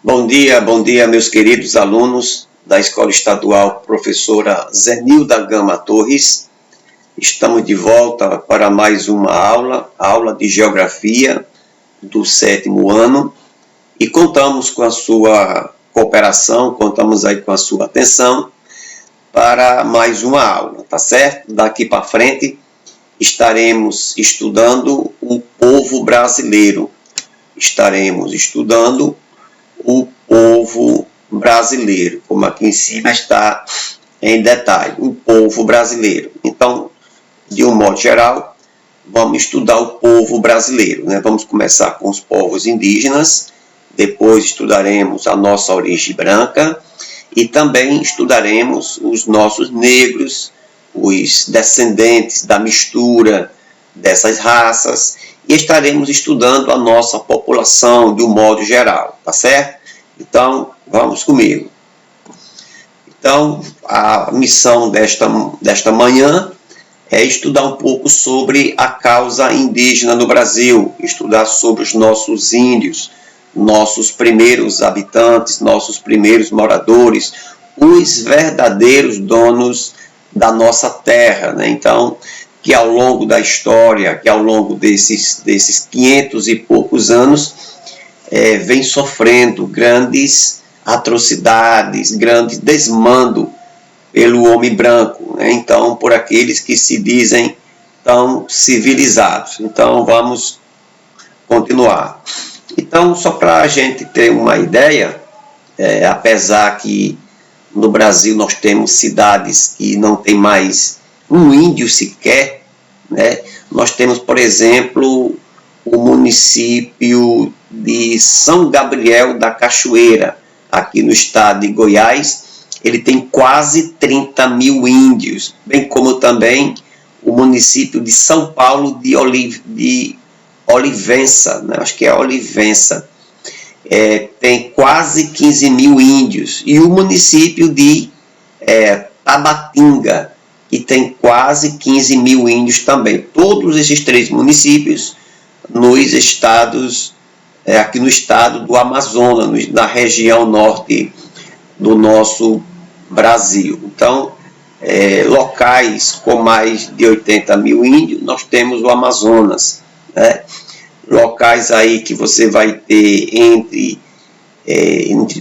Bom dia, meus queridos alunos da Escola Estadual Professora Zenilda Gama Torres. Estamos de volta para mais uma aula de Geografia do 7º ano, e contamos com a sua cooperação, contamos aí com a sua atenção para mais uma aula, tá certo? Daqui para frente estaremos estudando o povo brasileiro. Estaremos estudando o povo brasileiro, como aqui em cima está em detalhe, o povo brasileiro. Então, de um modo geral, vamos estudar o povo brasileiro, né? Vamos começar com os povos indígenas, depois estudaremos a nossa origem branca e também estudaremos os nossos negros, os descendentes da mistura dessas raças, e estaremos estudando a nossa população de um modo geral, tá certo? Então, vamos comigo. Então, a missão desta manhã é estudar um pouco sobre a causa indígena no Brasil, estudar sobre os nossos índios, nossos primeiros habitantes, nossos primeiros moradores, os verdadeiros donos da nossa terra, né? Então, que ao longo da história, que ao longo desses 500 e poucos anos, vem sofrendo grandes atrocidades, grande desmando pelo homem branco, né? Então, por aqueles que se dizem tão civilizados. Então, vamos continuar. Então, só para a gente ter uma ideia, apesar que no Brasil nós temos cidades que não tem mais um índio sequer, né? Nós temos, por exemplo, o município de São Gabriel da Cachoeira, aqui no estado de Goiás. Ele tem quase 30 mil índios, bem como também o município de São Paulo de Olivença, né? Acho que é Olivença, tem quase 15 mil índios, e o município de Tabatinga, que tem quase 15 mil índios também. Todos esses 3 municípios nos estados, aqui no estado do Amazonas, na região norte do nosso Brasil. Então, locais com mais de 80 mil índios, nós temos o Amazonas, né? Locais aí que você vai ter entre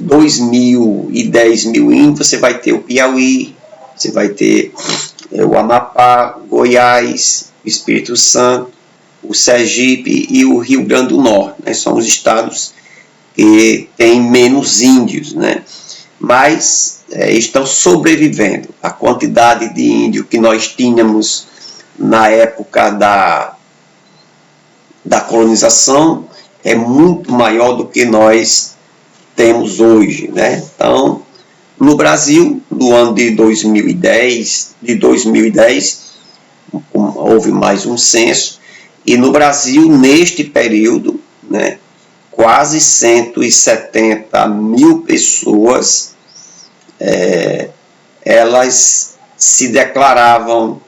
2 mil e 10 mil índios, você vai ter o Piauí, você vai ter o Amapá, Goiás, Espírito Santo, o Sergipe e o Rio Grande do Norte, né? São os estados que têm menos índios, né? Mas estão sobrevivendo. A quantidade de índio que nós tínhamos na época da colonização é muito maior do que nós temos hoje, né? Então, no Brasil, no ano de 2010, houve mais um censo, e no Brasil, neste período, né, quase 170 mil pessoas, elas se declaravam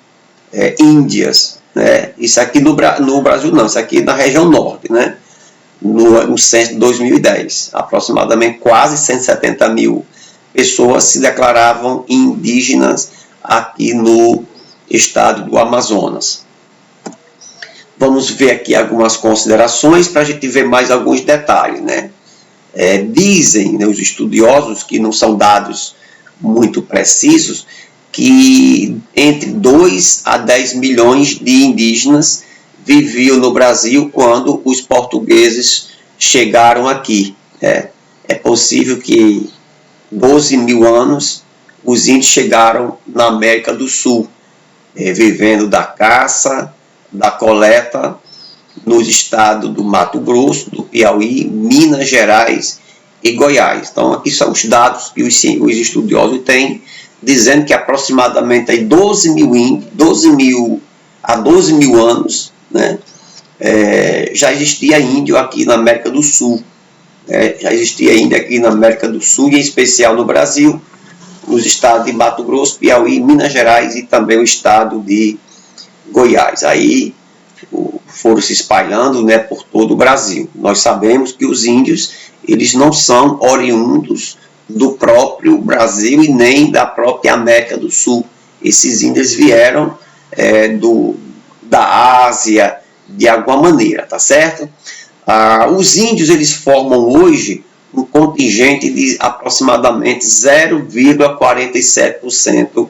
índias, né? Isso aqui no Brasil não, isso aqui na região norte, né? No censo de 2010, aproximadamente quase 170 mil pessoas se declaravam indígenas aqui no estado do Amazonas. Vamos ver aqui algumas considerações para a gente ver mais alguns detalhes, né? Dizem, né, os estudiosos, que não são dados muito precisos, que entre 2 a 10 milhões de indígenas viviam no Brasil quando os portugueses chegaram aqui. É possível que 12 mil anos os índios chegaram na América do Sul, vivendo da caça, da coleta, nos estados do Mato Grosso, do Piauí, Minas Gerais e Goiás. Então, aqui são os dados que os estudiosos têm, dizendo que aproximadamente aí 12 mil anos, né, já existia índio aqui na América do Sul. Já existia índio aqui na América do Sul, e em especial no Brasil, nos estados de Mato Grosso, Piauí, Minas Gerais e também o estado de Goiás. Aí foram se espalhando, né, por todo o Brasil. Nós sabemos que os índios, eles não são oriundos do próprio Brasil e nem da própria América do Sul. Esses índios vieram da Ásia, de alguma maneira, tá certo? Os índios, eles formam hoje um contingente de aproximadamente 0,47%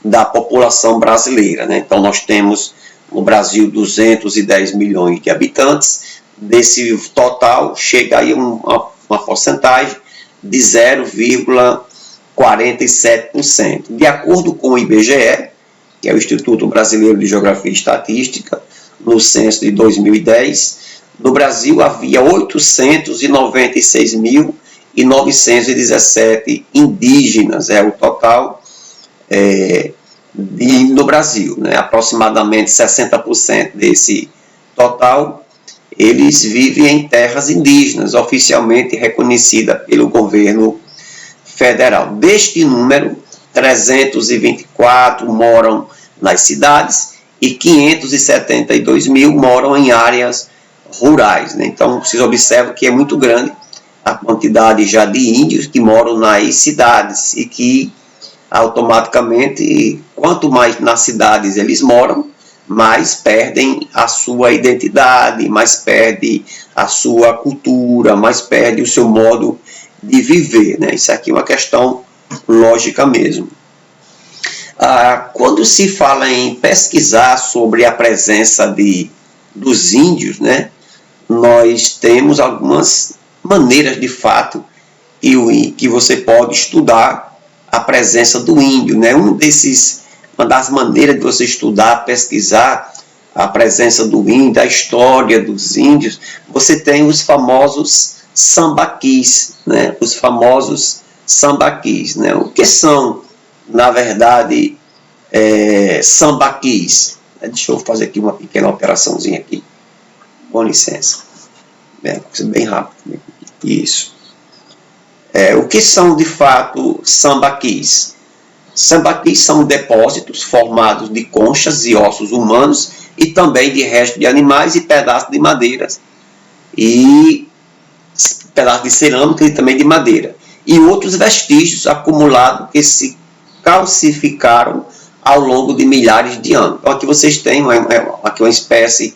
da população brasileira, né? Então, nós temos no Brasil 210 milhões de habitantes. Desse total, chega aí uma porcentagem de 0,47%. De acordo com o IBGE, que é o Instituto Brasileiro de Geografia e Estatística, no censo de 2010, no Brasil havia 896.917 indígenas, o total no Brasil, né? Aproximadamente 60% desse total, eles vivem em terras indígenas, oficialmente reconhecida pelo governo federal. Deste número, 324 moram nas cidades e 572 mil moram em áreas rurais, né? Então, vocês observam que é muito grande a quantidade já de índios que moram nas cidades e que automaticamente, quanto mais nas cidades eles moram, mais perdem a sua identidade, mais perde a sua cultura, mais perde o seu modo de viver, né? Isso aqui é uma questão lógica mesmo. Quando se fala em pesquisar sobre a presença dos índios, né, nós temos algumas maneiras de fato que você pode estudar a presença do índio, né? Uma das maneiras de você estudar, pesquisar a presença do índio, a história dos índios, você tem os famosos sambaquis, né? Os famosos sambaquis, né? O que são, na verdade, sambaquis? Deixa eu fazer aqui uma pequena alteraçãozinha aqui, com licença, bem rápido, isso. O que são de fato sambaquis? Sambaquis são depósitos formados de conchas e ossos humanos e também de restos de animais e pedaços de madeiras e pedaços de cerâmica e também de madeira e outros vestígios acumulados que se calcificaram ao longo de milhares de anos. Então aqui vocês têm aqui uma espécie,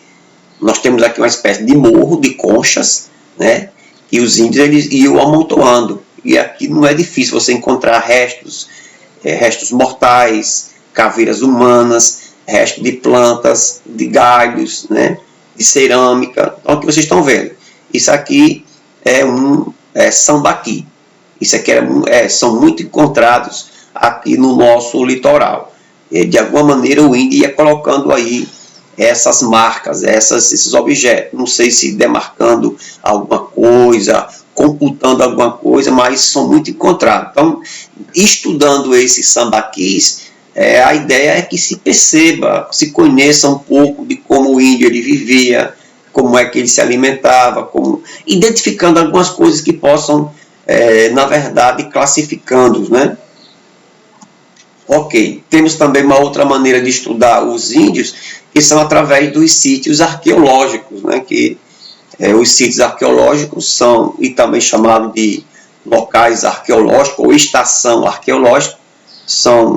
nós temos aqui uma espécie de morro de conchas, né? E os índios eles iam amontoando. E aqui não é difícil você encontrar restos mortais, caveiras humanas, restos de plantas, de galhos, né? De cerâmica. Então aqui vocês estão vendo. Isso aqui é sambaqui. Isso aqui são muito encontrados aqui no nosso litoral. De alguma maneira o índio ia colocando aí essas marcas, esses objetos, não sei se demarcando alguma coisa, computando alguma coisa, mas são muito encontrados. Então, estudando esses sambaquis, a ideia é que se perceba, se conheça um pouco de como o índio ele vivia, como é que ele se alimentava, identificando algumas coisas que possam, na verdade, classificando-os, né? Ok, temos também uma outra maneira de estudar os índios, que são através dos sítios arqueológicos, né? Que os sítios arqueológicos são, e também chamados de locais arqueológicos ou estação arqueológica,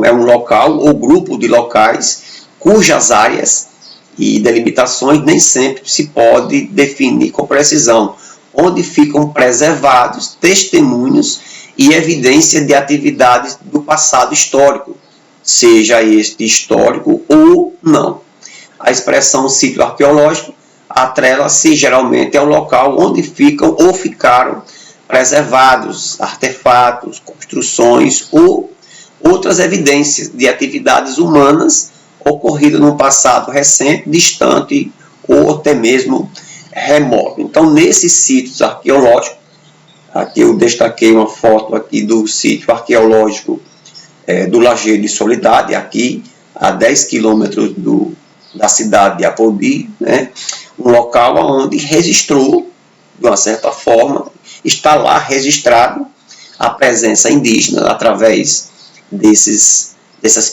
é um local ou grupo de locais cujas áreas e delimitações nem sempre se pode definir com precisão, onde ficam preservados testemunhos e evidência de atividades do passado histórico, seja este histórico ou não. A expressão sítio arqueológico atrela-se geralmente ao local onde ficam ou ficaram preservados artefatos, construções ou outras evidências de atividades humanas ocorridas no passado recente, distante ou até mesmo remoto. Então, nesses sítios arqueológicos, aqui eu destaquei uma foto aqui do sítio arqueológico do Lajeado de Soledade, aqui a 10 quilômetros da cidade de Apodi, né? Um local onde registrou, de uma certa forma, está lá registrado a presença indígena através dessas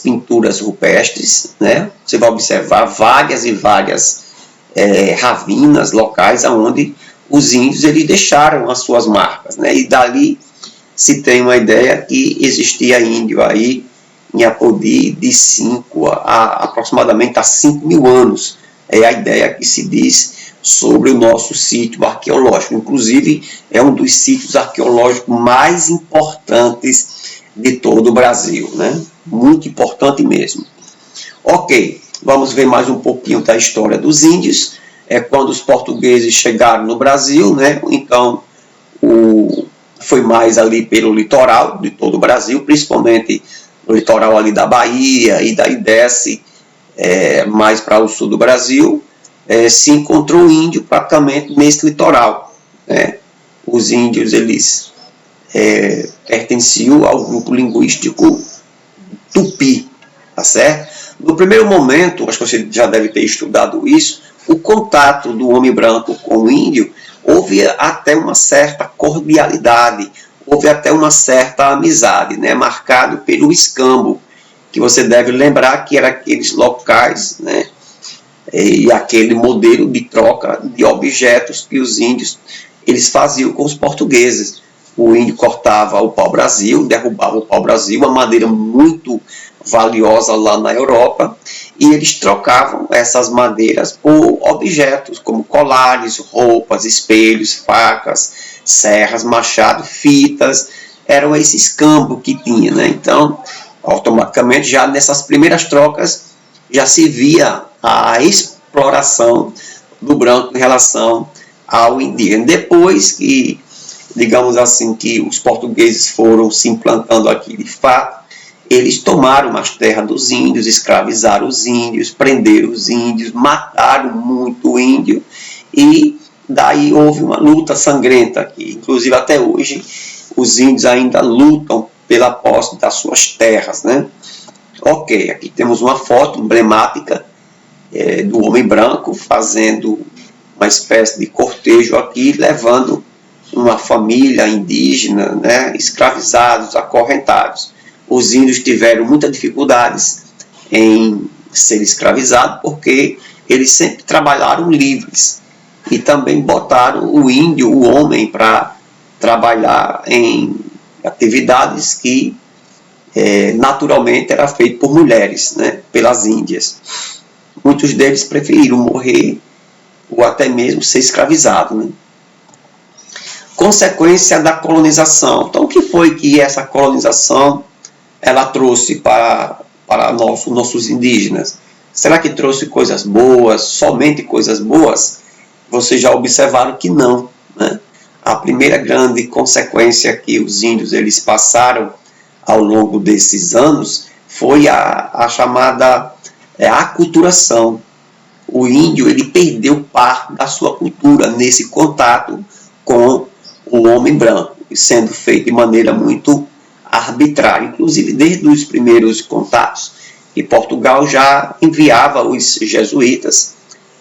pinturas rupestres, né? Você vai observar várias e várias ravinas locais onde os índios eles deixaram as suas marcas, né? E dali se tem uma ideia que existia índio aí em Apodi de 5 a aproximadamente a 5.000 anos. É a ideia que se diz sobre o nosso sítio arqueológico. Inclusive, é um dos sítios arqueológicos mais importantes de todo o Brasil, né? Muito importante mesmo. Ok, vamos ver mais um pouquinho da história dos índios. Quando os portugueses chegaram no Brasil, né? Então, foi mais ali pelo litoral de todo o Brasil, principalmente no litoral ali da Bahia, e daí desce mais para o sul do Brasil, se encontrou índio praticamente nesse litoral, né? Os índios, eles pertenciam ao grupo linguístico Tupi, tá certo? No primeiro momento, acho que você já deve ter estudado isso, o contato do homem branco com o índio, houve até uma certa cordialidade, houve até uma certa amizade, né? Marcado pelo escambo, que você deve lembrar que era aqueles locais, né? E aquele modelo de troca de objetos que os índios eles faziam com os portugueses. O índio cortava o pau-brasil, derrubava o pau-brasil, uma madeira muito valiosa lá na Europa, e eles trocavam essas madeiras por objetos como colares, roupas, espelhos, facas, serras, machado, fitas. Eram esses campos que tinha, né? Então, automaticamente, já nessas primeiras trocas, já se via a exploração do branco em relação ao indígena. Depois que, digamos assim, que os portugueses foram se implantando aqui de fato, eles tomaram as terras dos índios, escravizaram os índios, prenderam os índios, mataram muito índio, e daí houve uma luta sangrenta aqui. Inclusive até hoje os índios ainda lutam pela posse das suas terras, né? Ok, aqui temos uma foto emblemática do homem branco fazendo uma espécie de cortejo aqui, levando uma família indígena, né, escravizados, acorrentados. Os índios tiveram muitas dificuldades em ser escravizados porque eles sempre trabalharam livres e também botaram o índio, o homem, para trabalhar em atividades que naturalmente era feito por mulheres, né, pelas índias. Muitos deles preferiram morrer ou até mesmo ser escravizados, né? Consequência da colonização. Então, o que foi que essa colonização ela trouxe para nossos indígenas? Será que trouxe coisas boas, somente coisas boas? Vocês já observaram que não, né? A primeira grande consequência que os índios eles passaram ao longo desses anos foi a chamada aculturação. O índio ele perdeu parte da sua cultura nesse contato com o homem branco, sendo feito de maneira muito arbitrária, inclusive desde os primeiros contatos. E Portugal já enviava os jesuítas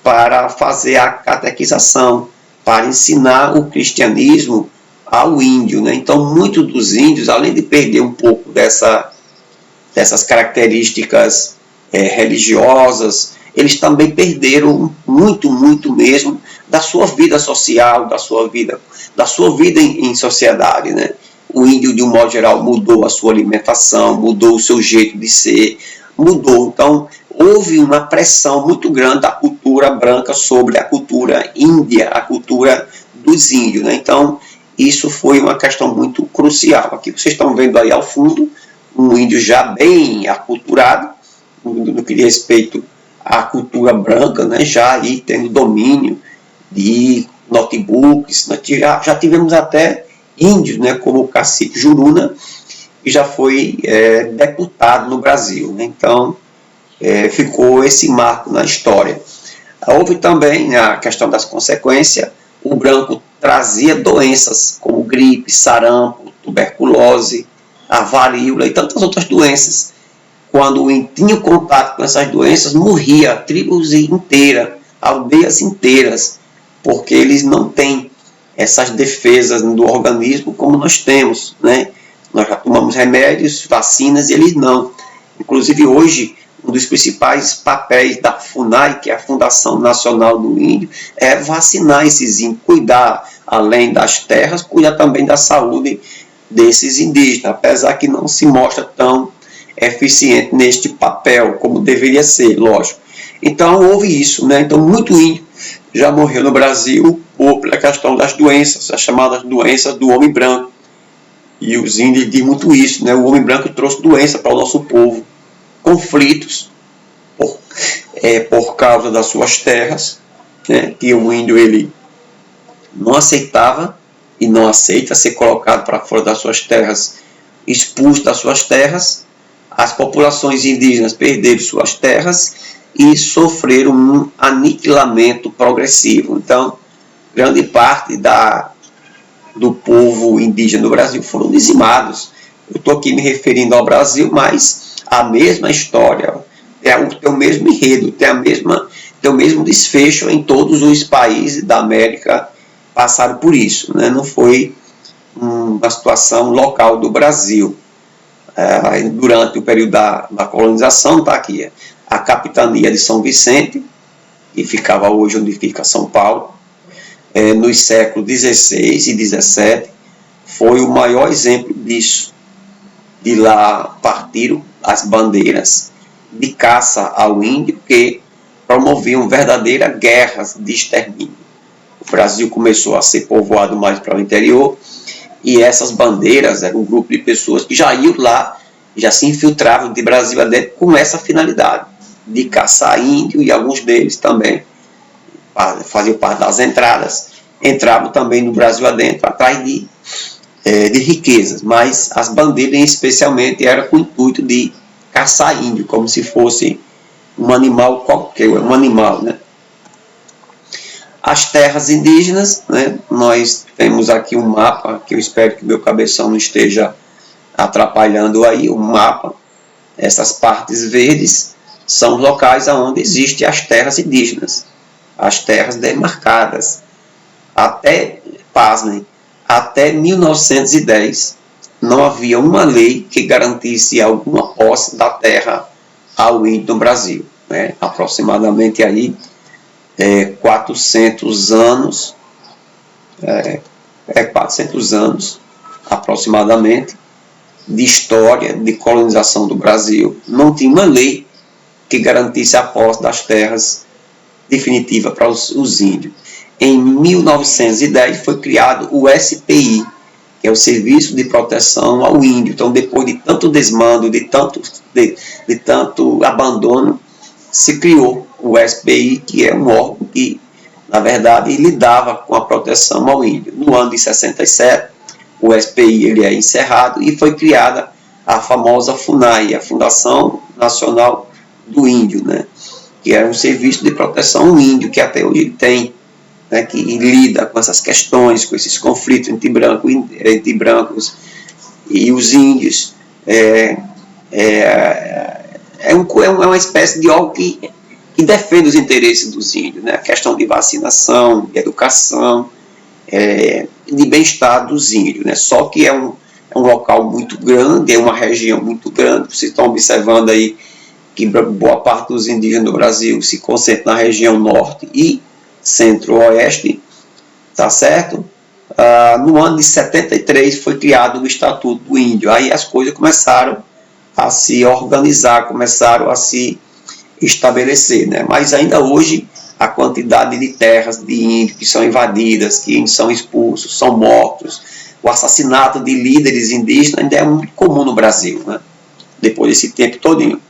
para fazer a catequização, para ensinar o cristianismo ao índio, né? Então, muitos dos índios, além de perder um pouco dessas características religiosas, eles também perderam muito mesmo da sua vida social, da sua vida em sociedade, né? O índio, de um modo geral, mudou a sua alimentação, mudou o seu jeito de ser, mudou. Então, houve uma pressão muito grande da cultura branca sobre a cultura índia, a cultura dos índios, né? Então, isso foi uma questão muito crucial. Aqui vocês estão vendo aí ao fundo um índio já bem aculturado, no que diz respeito à cultura branca, né? Já aí tendo domínio de notebooks, né? Já tivemos até índios, né? Como o cacique Juruna, que já foi deputado no Brasil, né? Então, ficou esse marco na história. Houve também a questão das consequências. O branco trazia doenças como gripe, sarampo, tuberculose, a varíola e tantas outras doenças. Quando tinha contato com essas doenças, morria tribos inteiras, aldeias inteiras, porque eles não têm essas defesas do organismo como nós temos, né? Nós já tomamos remédios, vacinas, e eles não. Inclusive hoje, um dos principais papéis da FUNAI, que é a Fundação Nacional do Índio, é vacinar esses índios, cuidar, além das terras, cuidar também da saúde desses indígenas, apesar que não se mostra tão eficiente neste papel, como deveria ser, lógico. Então, houve isso, né? Então, muito índio já morreu no Brasil pela questão das doenças, as chamadas doenças do homem branco. E os índios dizem muito isso, né? O homem branco trouxe doença para o nosso povo, conflitos por causa das suas terras, né? Que o índio ele não aceitava e não aceita ser colocado para fora das suas terras, expulso das suas terras. As populações indígenas perderam suas terras e sofreram um aniquilamento progressivo. Então, grande parte do povo indígena do Brasil foram dizimados. Eu estou aqui me referindo ao Brasil, mas a mesma história, tem o mesmo enredo, tem o mesmo desfecho em todos os países da América passaram por isso, né? Não foi uma situação local do Brasil. Durante o período da colonização, está aqui a capitania de São Vicente, que ficava hoje onde fica São Paulo, nos séculos XVI e XVII, foi o maior exemplo disso. De lá partiram as bandeiras de caça ao índio que promoviam verdadeiras guerras de extermínio. O Brasil começou a ser povoado mais para o interior e essas bandeiras eram um grupo de pessoas que já iam lá, já se infiltravam de Brasil adentro com essa finalidade de caçar índio, e alguns deles também faziam parte das entradas, entravam também no Brasil adentro atrás de riquezas, mas as bandeiras especialmente eram com o intuito de caçar índio, como se fosse um animal qualquer, um animal, né? As terras indígenas, né? Nós temos aqui um mapa, que eu espero que meu cabeção não esteja atrapalhando aí, o mapa. Essas partes verdes são locais onde existem as terras indígenas, as terras demarcadas. Pasmem, até 1910 não havia uma lei que garantisse alguma posse da terra ao índio no Brasil, né? Aproximadamente aí 400 anos, 400 anos aproximadamente de história de colonização do Brasil. Não tinha uma lei que garantisse a posse das terras definitiva para os índios. Em 1910 foi criado o SPI, que é o Serviço de Proteção ao Índio. Então, depois de tanto desmando, de tanto abandono, se criou o SPI, que é um órgão que, na verdade, lidava com a proteção ao índio. No ano de 67, o SPI ele é encerrado e foi criada a famosa FUNAI, a Fundação Nacional do Índio, né? Que é um serviço de proteção ao índio, que até hoje tem, né, que lida com essas questões, com esses conflitos entre brancos e os índios. É uma espécie de algo que defende os interesses dos índios, né? A questão de vacinação, de educação, de bem-estar dos índios, né? Só que é um local muito grande, é uma região muito grande. Vocês estão observando aí que boa parte dos indígenas do Brasil se concentra na região norte e centro-oeste, tá certo? No ano de 73 foi criado o Estatuto do Índio. Aí as coisas começaram a se organizar, começaram a se estabelecer, né? Mas ainda hoje a quantidade de terras de índios que são invadidas, que são expulsos, são mortos, o assassinato de líderes indígenas ainda é muito comum no Brasil, né? Depois desse tempo todinho.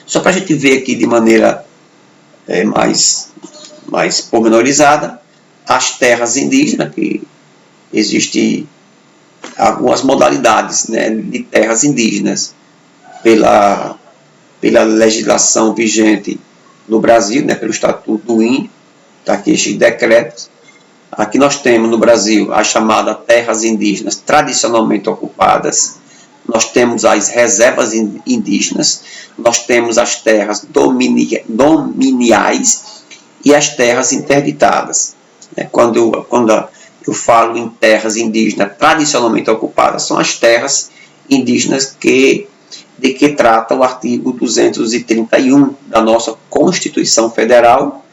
Só para a gente ver aqui de maneira mais pormenorizada, as terras indígenas, que existem algumas modalidades, né, de terras indígenas pela legislação vigente no Brasil, né, pelo Estatuto do Índio. Está aqui estes decretos. Aqui nós temos no Brasil as chamadas terras indígenas tradicionalmente ocupadas, nós temos as reservas indígenas, nós temos as terras dominiais e as terras interditadas. Quando eu falo em terras indígenas tradicionalmente ocupadas, são as terras indígenas que de que trata o artigo 231 da nossa Constituição Federal,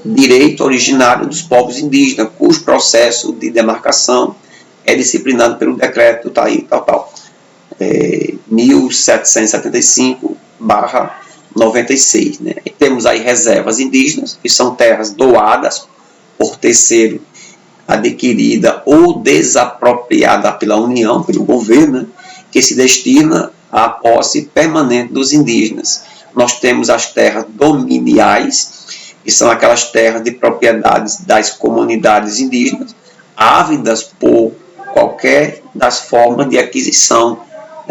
direito originário dos povos indígenas, cujo processo de demarcação é disciplinado pelo decreto tal, 1775/96. Né? E temos aí reservas indígenas, que são terras doadas por terceiro, adquirida ou desapropriada pela União, pelo governo, né? Que se destina à posse permanente dos indígenas. Nós temos as terras dominiais, que são aquelas terras de propriedades das comunidades indígenas, ávidas por qualquer das formas de aquisição.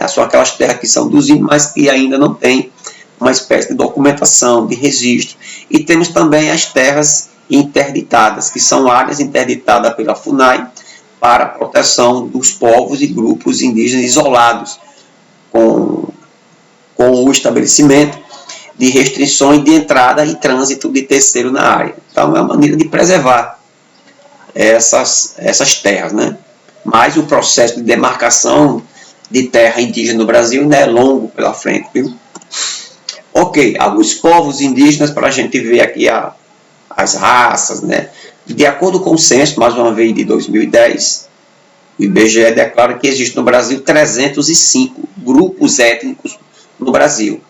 São aquelas terras que são dos índios, mas que ainda não têm uma espécie de documentação, de registro. E temos também as terras interditadas, que são áreas interditadas pela FUNAI para a proteção dos povos e grupos indígenas isolados, com o estabelecimento de restrições de entrada e trânsito de terceiro na área. Então, é uma maneira de preservar essas terras, né? Mas o processo de demarcação de terra indígena no Brasil ainda é longo pela frente, viu? Ok, alguns povos indígenas, para a gente ver aqui as raças, né? De acordo com o censo, mais uma vez, de 2010, o IBGE declara que existe no Brasil 305 grupos étnicos no Brasil.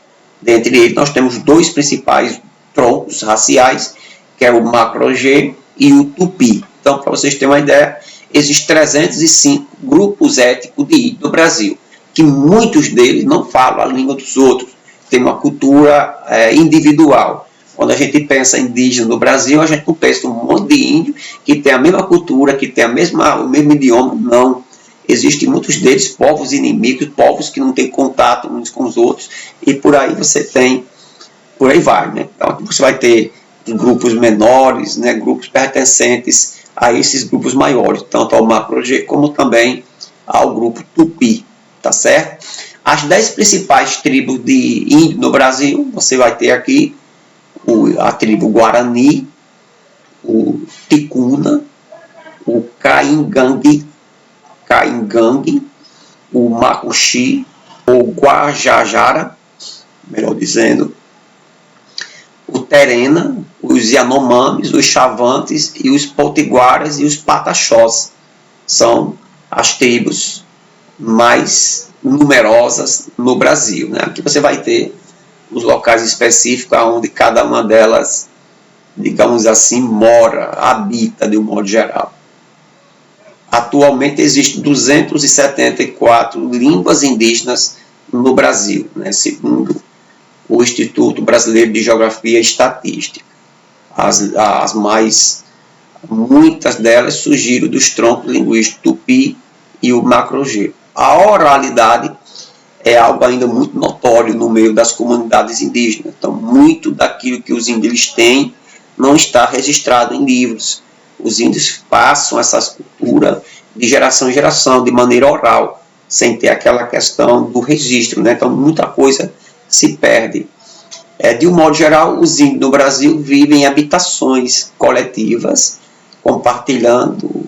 Dentre eles, nós temos dois principais troncos raciais, que é o Macro-G e o Tupi. Então, para vocês terem uma ideia, existem 305 grupos étnicos de índio no Brasil, que muitos deles não falam a língua dos outros, tem uma cultura individual. Quando a gente pensa em indígena no Brasil, a gente não pensa um monte de índio que tem a mesma cultura, que tem o mesmo idioma. Não. Existem muitos deles povos inimigos, povos que não têm contato uns com os outros, e por aí por aí vai, né? Então você vai ter grupos menores, né, grupos pertencentes a esses grupos maiores, tanto ao Macro-G como também ao grupo Tupi, tá certo? As 10 principais tribos de índio no Brasil, você vai ter aqui a tribo Guarani, o Ticuna, o Caingangue, o Macuxi, o Guajajara, melhor dizendo, o Terena, os Yanomamis, os Chavantes e os Potiguaras e os Pataxós. São as tribos mais numerosas no Brasil, né? Aqui você vai ter os locais específicos onde cada uma delas, digamos assim, mora, habita de um modo geral. Atualmente existem 274 línguas indígenas no Brasil, né, segundo o Instituto Brasileiro de Geografia e Estatística. Muitas delas surgiram dos troncos linguísticos Tupi e o Macro-G. A oralidade é algo ainda muito notório no meio das comunidades indígenas. Então, muito daquilo que os índios têm não está registrado em livros. Os índios passam essa cultura de geração em geração, de maneira oral, sem ter aquela questão do registro, né? Então, muita coisa se perde. De um modo geral, os índios no Brasil vivem em habitações coletivas, compartilhando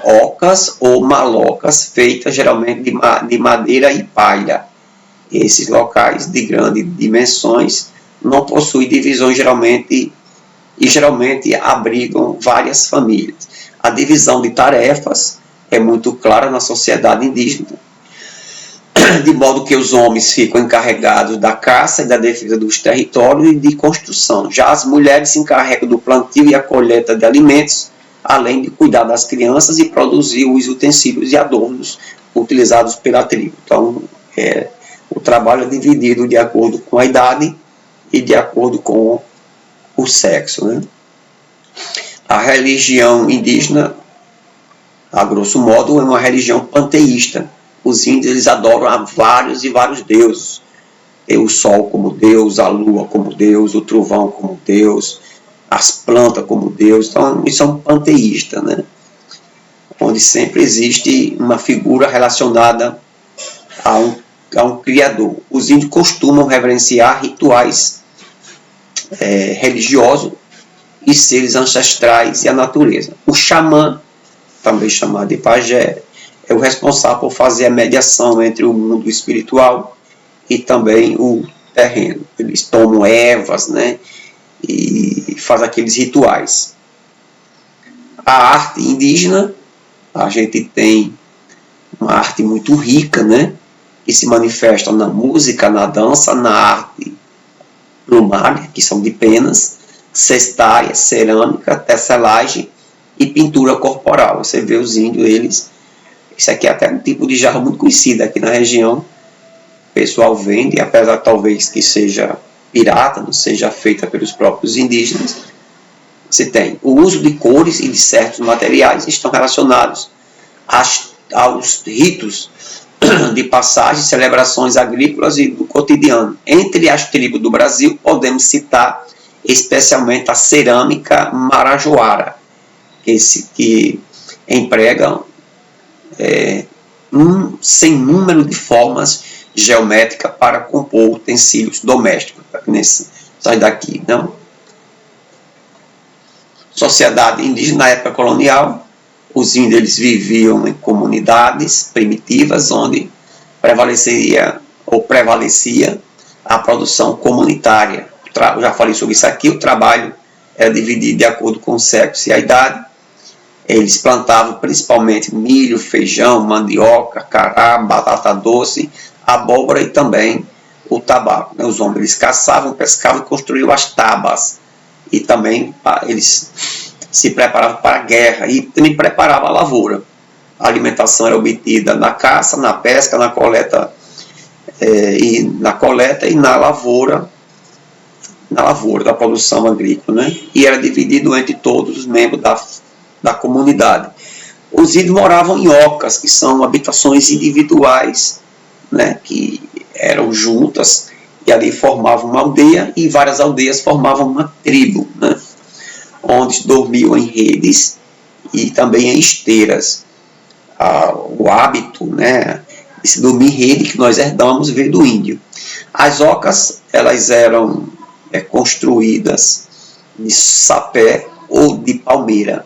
ocas ou malocas, feitas geralmente de madeira e palha. Esses locais de grandes dimensões não possuem divisões geralmente abrigam várias famílias. A divisão de tarefas é muito clara na sociedade indígena, de modo que os homens ficam encarregados da caça e da defesa dos territórios e de construção. Já as mulheres se encarregam do plantio e a colheita de alimentos, além de cuidar das crianças e produzir os utensílios e adornos utilizados pela tribo. Então, o trabalho é dividido de acordo com a idade e de acordo com o sexo, né? A religião indígena, a grosso modo, é uma religião panteísta. Os índios eles adoram a vários e vários deuses. Tem o sol como Deus, a lua como Deus, o trovão como Deus, as plantas como Deus. Então, eles são panteístas, né? Onde sempre existe uma figura relacionada a um criador. Os índios costumam reverenciar rituais religiosos e seres ancestrais e a natureza. O xamã, também chamado de pajé, é o responsável por fazer a mediação entre o mundo espiritual e também o terreno. Eles tomam ervas, né, e fazem aqueles rituais. A arte indígena, a gente tem uma arte muito rica, né, que se manifesta na música, na dança, na arte plumária, que são de penas, cestária, cerâmica, tecelagem e pintura corporal. Você vê os índios, eles... Isso aqui é até um tipo de jarro muito conhecido aqui na região. O pessoal vende, apesar talvez que seja pirata, não seja feita pelos próprios indígenas. Você tem o uso de cores e de certos materiais que estão relacionados aos ritos de passagem, celebrações agrícolas e do cotidiano. Entre as tribos do Brasil, podemos citar especialmente a cerâmica marajoara, que emprega um sem número de formas geométricas para compor utensílios domésticos. Sai daqui, não? Sociedade indígena na época colonial, os índios eles viviam em comunidades primitivas onde prevalecia a produção comunitária. Eu já falei sobre isso aqui, o trabalho era dividido de acordo com o sexo e a idade. Eles plantavam principalmente milho, feijão, mandioca, cará, batata doce, abóbora e também o tabaco. Os homens eles caçavam, pescavam e construíam as tabas. E também eles se preparavam para a guerra e também preparavam a lavoura. A alimentação era obtida na caça, na pesca, na coleta e na lavoura da produção agrícola, né? E era dividido entre todos os membros da comunidade. Os índios moravam em ocas, que são habitações individuais, né, que eram juntas, e ali formavam uma aldeia, e várias aldeias formavam uma tribo, né, onde dormiam em redes e também em esteiras. O hábito, né, de se dormir em rede que nós herdamos veio do índio. As ocas, elas eram construídas de sapé ou de palmeira.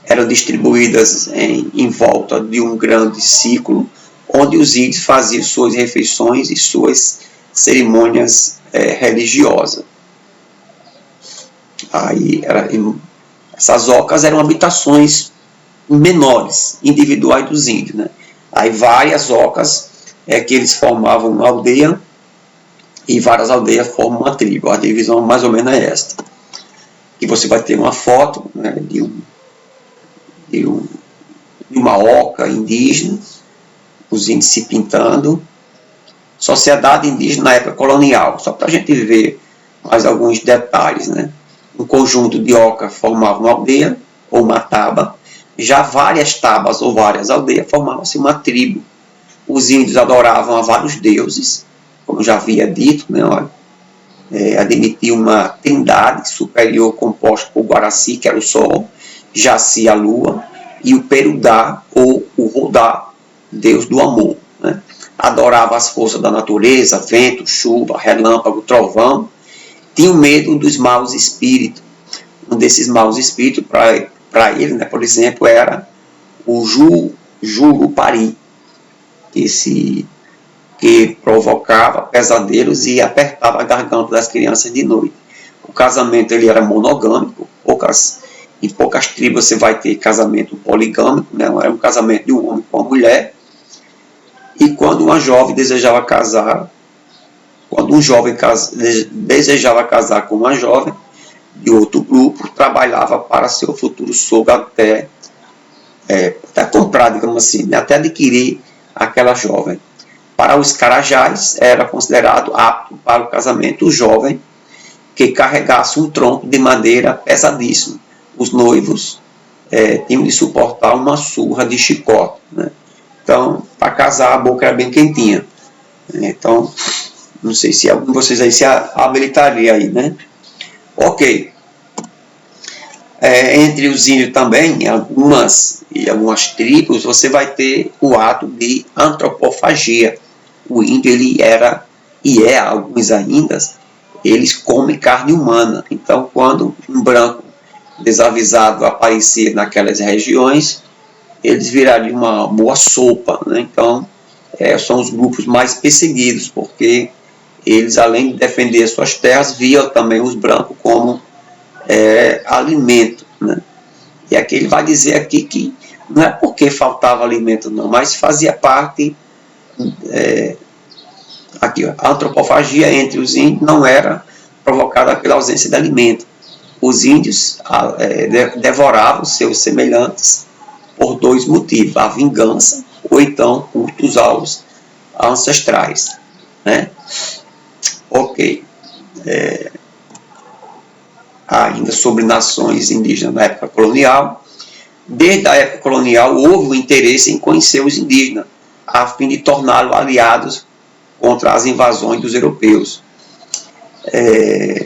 Eram distribuídas em volta de um grande círculo, onde os índios faziam suas refeições e suas cerimônias religiosas. Essas ocas eram habitações menores, individuais dos índios, né? Aí várias ocas que eles formavam uma aldeia, e várias aldeias formam uma tribo. A divisão mais ou menos é esta. E você vai ter uma foto, né, de uma oca indígena, os índios se pintando. Sociedade indígena na época colonial, só para a gente ver mais alguns detalhes, né? Um conjunto de oca formava uma aldeia ou uma taba, já várias tabas ou várias aldeias formavam-se uma tribo. Os índios adoravam a vários deuses, como já havia dito, né? Admitia uma trindade superior composta por Guaraci, que era o sol, Jaci, a lua, e o Perudá, ou o Rodá, deus do amor, né? Adorava as forças da natureza, vento, chuva, relâmpago, trovão. Tinha medo dos maus espíritos. Um desses maus espíritos, para ele, né, por exemplo, era o Jurupari, que provocava pesadelos e apertava a garganta das crianças de noite. O casamento ele era monogâmico, em poucas tribos você vai ter casamento poligâmico, né? Era um casamento de um homem com uma mulher. E quando uma jovem desejava casar, quando um jovem desejava casar com uma jovem de outro grupo, trabalhava para seu futuro sogro até comprar, digamos assim, né? Até adquirir aquela jovem. Para os carajás, era considerado apto para o casamento o jovem que carregasse um tronco de madeira pesadíssimo. Os noivos tinham de suportar uma surra de chicote, né? Então, para casar, a boca era bem quentinha. Então, não sei se algum de vocês aí se habilitaria aí, né? Ok. Entre os índios também, em algumas tribos, você vai ter o ato de antropofagia. O índio, ele era, e alguns ainda, eles comem carne humana. Então, quando um branco desavisado aparecia naquelas regiões, eles virariam uma boa sopa, né? Então, são os grupos mais perseguidos, porque eles, além de defender suas terras, viam também os brancos como alimento, né? E aqui ele vai dizer aqui que não é porque faltava alimento não, mas fazia parte, aqui ó, a antropofagia entre os índios não era provocada pela ausência de alimento. Os índios devoravam seus semelhantes por dois motivos: a vingança ou então cultos aos ancestrais, né? Ok. Ainda sobre nações indígenas na época colonial. Desde a época colonial houve um interesse em conhecer os indígenas, a fim de torná-los aliados contra as invasões dos europeus.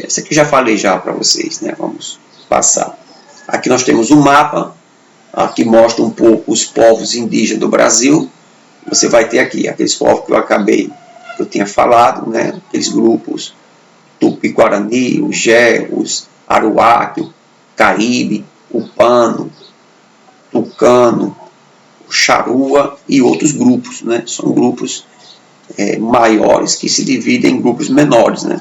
Isso aqui já falei já para vocês, né? Vamos passar. Aqui nós temos um mapa, aqui mostra um pouco os povos indígenas do Brasil. Você vai ter aqui aqueles povos que eu tinha falado, né? Aqueles grupos Tupi-Guarani, o Gé, os Aruaque, o Caribe, o Pano, Tucano, o Charrua e outros grupos, né? São grupos maiores que se dividem em grupos menores, né?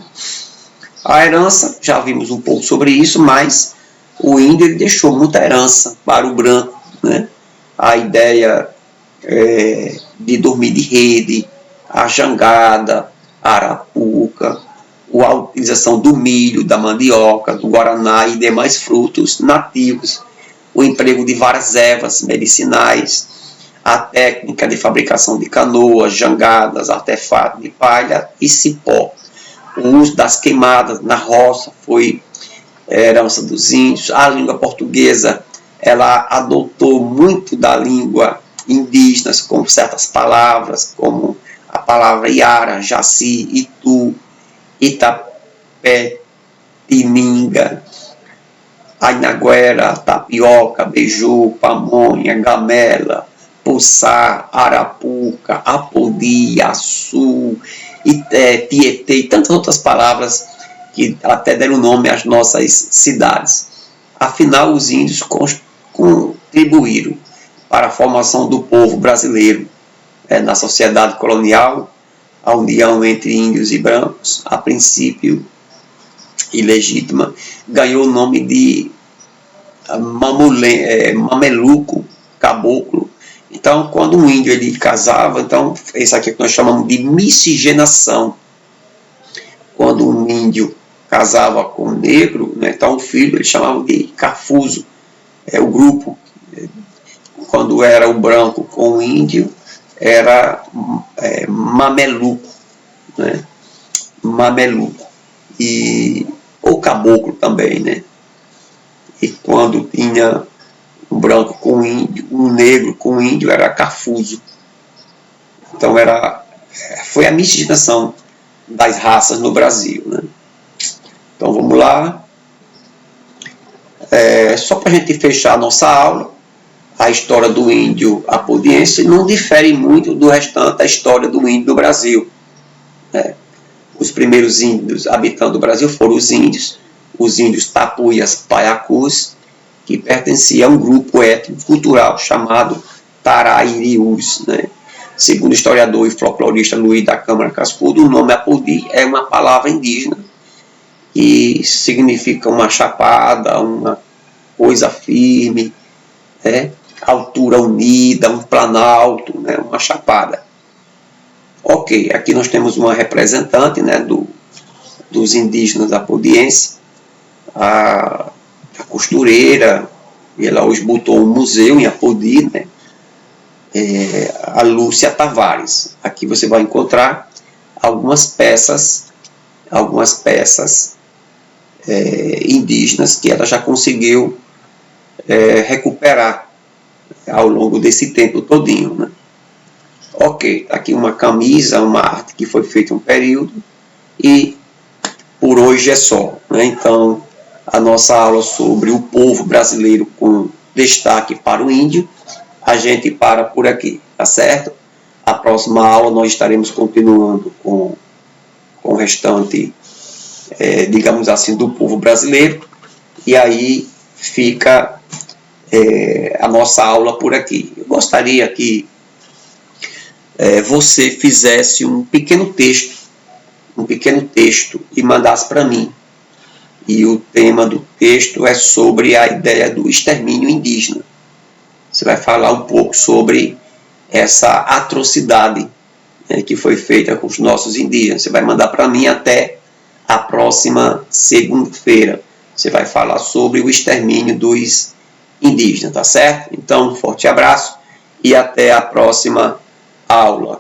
A herança, já vimos um pouco sobre isso, mas o índio ele deixou muita herança para o branco, né? A ideia de dormir de rede, a jangada, a arapuca, a utilização do milho, da mandioca, do guaraná e demais frutos nativos, o emprego de várias ervas medicinais, a técnica de fabricação de canoas, jangadas, artefatos de palha e cipó. O uso das queimadas na roça foi herança dos índios. A língua portuguesa ela adotou muito da língua indígena, com certas palavras, como a palavra Iara, Jaci, Itu, Itapé, Tininga, Ainaguera, Tapioca, Beiju, Pamonha, Gamela, Puçá, Arapuca, Apodi, Açu, Tietê e tantas outras palavras que até deram nome às nossas cidades. Afinal, os índios contribuíram para a formação do povo brasileiro. Na sociedade colonial, a união entre índios e brancos, a princípio ilegítima, ganhou o nome de mameluco, caboclo. Então, quando um índio ele casava, então, isso aqui que nós chamamos de miscigenação. Quando um índio casava com um negro, né, então o filho eles chamavam de cafuso. O grupo, quando era o branco com o índio, era mameluco, né? Mameluco. Ou caboclo também, né? E quando tinha um branco com índio, um negro com índio, era cafuso. Então foi a miscigenação das raças no Brasil, né? Então vamos lá. Só para a gente fechar a nossa aula, a história do índio apodiense não difere muito do restante da história do índio do Brasil. Os primeiros índios habitando o Brasil foram os índios tapuias paiacus, que pertenciam a um grupo étnico-cultural chamado Tarairiús, né? Segundo o historiador e folclorista Luiz da Câmara Cascudo, o nome Apodi é uma palavra indígena que significa uma chapada, uma coisa firme, né? Altura unida, um planalto, né? Uma chapada. Ok, aqui nós temos uma representante, né, dos indígenas apodienses, a costureira, e ela hoje botou um museu em Apodi, né? A Lúcia Tavares. Aqui você vai encontrar algumas peças indígenas que ela já conseguiu recuperar ao longo desse tempo todinho, né? Ok, aqui uma camisa, uma arte que foi feita um período e por hoje é só, né? Então, a nossa aula sobre o povo brasileiro com destaque para o índio, a gente para por aqui, tá certo? A próxima aula nós estaremos continuando com o restante, digamos assim, do povo brasileiro, e aí fica a nossa aula por aqui. Eu gostaria que você fizesse um pequeno texto e mandasse para mim. E o tema do texto é sobre a ideia do extermínio indígena. Você vai falar um pouco sobre essa atrocidade, né, que foi feita com os nossos indígenas. Você vai mandar para mim até a próxima segunda-feira. Você vai falar sobre o extermínio dos indígenas, tá certo? Então, um forte abraço e até a próxima aula.